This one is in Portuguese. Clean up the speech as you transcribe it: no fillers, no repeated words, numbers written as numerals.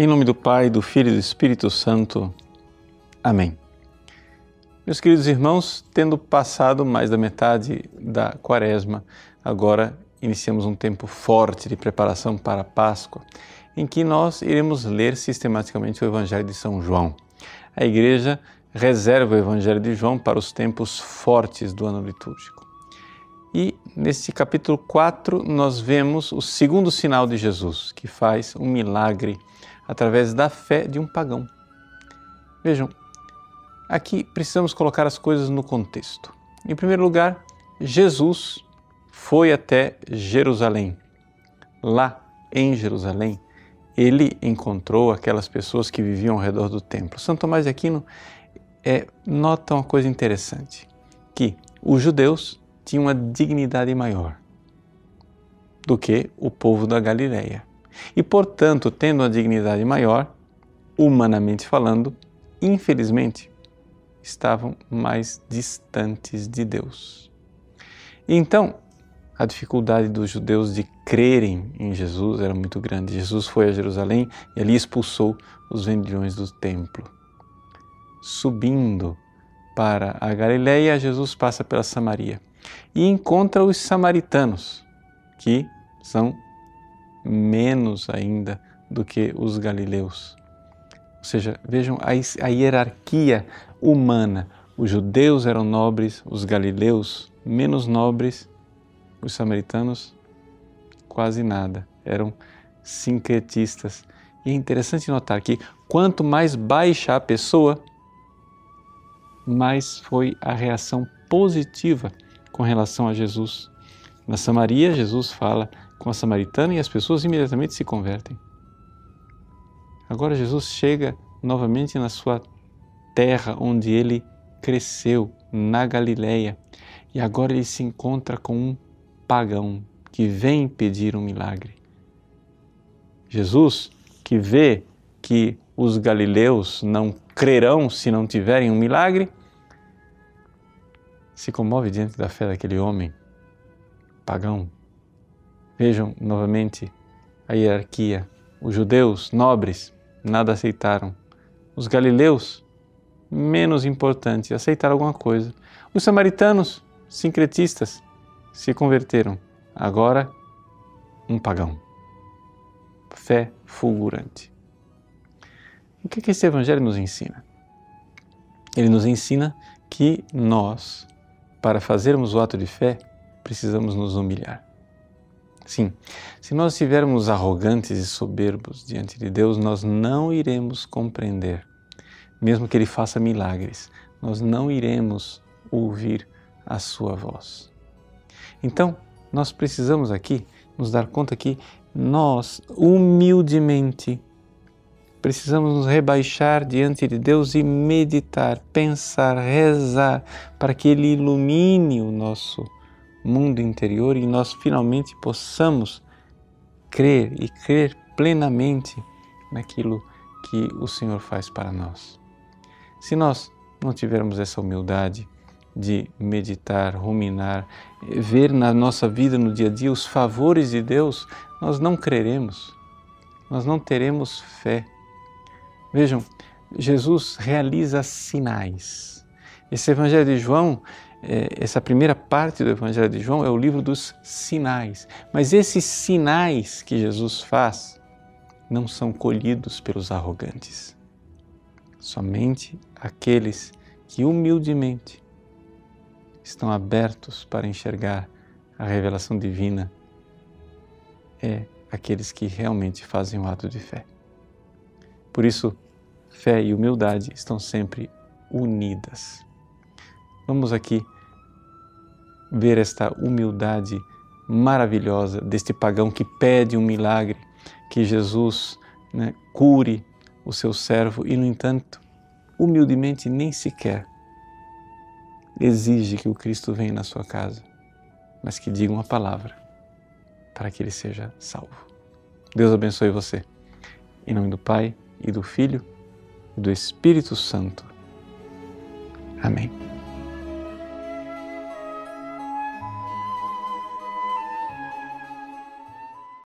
Em nome do Pai, do Filho e do Espírito Santo. Amém. Meus queridos irmãos, tendo passado mais da metade da Quaresma, agora iniciamos um tempo forte de preparação para a Páscoa, em que nós iremos ler sistematicamente o Evangelho de São João. A Igreja reserva o Evangelho de João para os tempos fortes do ano litúrgico. E neste capítulo 4 nós vemos o segundo sinal de Jesus, que faz um milagre através da fé de um pagão. Vejam, aqui precisamos colocar as coisas no contexto. Em primeiro lugar, Jesus foi até Jerusalém. Lá em Jerusalém, ele encontrou aquelas pessoas que viviam ao redor do templo. São Tomás de Aquino nota uma coisa interessante, que os judeus tinham uma dignidade maior do que o povo da Galileia. E, portanto, tendo uma dignidade maior, humanamente falando, infelizmente, estavam mais distantes de Deus. Então, a dificuldade dos judeus de crerem em Jesus era muito grande. Jesus foi a Jerusalém e ali expulsou os vendilhões do templo. Subindo para a Galileia, Jesus passa pela Samaria e encontra os samaritanos, que são menos ainda do que os galileus. Ou seja, vejam a hierarquia humana. Os judeus eram nobres, os galileus menos nobres, os samaritanos quase nada, eram sincretistas. E é interessante notar que quanto mais baixa a pessoa, mais foi a reação positiva com relação a Jesus. Na Samaria, Jesus fala com a samaritana e as pessoas imediatamente se convertem. Agora Jesus chega novamente na sua terra onde ele cresceu, na Galileia, e agora ele se encontra com um pagão que vem pedir um milagre. Jesus, que vê que os galileus não crerão se não tiverem um milagre, se comove diante da fé daquele homem pagão. Vejam novamente a hierarquia. Os judeus nobres nada aceitaram. Os galileus, menos importantes, aceitaram alguma coisa. Os samaritanos, sincretistas, se converteram. Agora, um pagão. Fé fulgurante. O que esse Evangelho nos ensina? Ele nos ensina que nós, para fazermos o ato de fé, precisamos nos humilhar. Sim, se nós estivermos arrogantes e soberbos diante de Deus, nós não iremos compreender. Mesmo que Ele faça milagres, nós não iremos ouvir a sua voz. Então, nós precisamos aqui nos dar conta que nós, humildemente, precisamos nos rebaixar diante de Deus e meditar, pensar, rezar, para que Ele ilumine o nosso mundo interior e nós finalmente possamos crer e crer plenamente naquilo que o Senhor faz para nós. Se nós não tivermos essa humildade de meditar, ruminar, ver na nossa vida, no dia a dia, os favores de Deus, nós não creremos, nós não teremos fé. Vejam, Jesus realiza sinais. Esse Evangelho de João, essa primeira parte do Evangelho de João é o livro dos sinais. Mas esses sinais que Jesus faz não são colhidos pelos arrogantes. Somente aqueles que humildemente estão abertos para enxergar a revelação divina aqueles que realmente fazem o ato de fé. Por isso, fé e humildade estão sempre unidas. Vamos aqui ver esta humildade maravilhosa deste pagão que pede um milagre, que Jesus cure o seu servo e, no entanto, humildemente nem sequer exige que o Cristo venha na sua casa, mas que diga uma palavra para que ele seja salvo. Deus abençoe você. Em nome do Pai, e do Filho, e do Espírito Santo. Amém.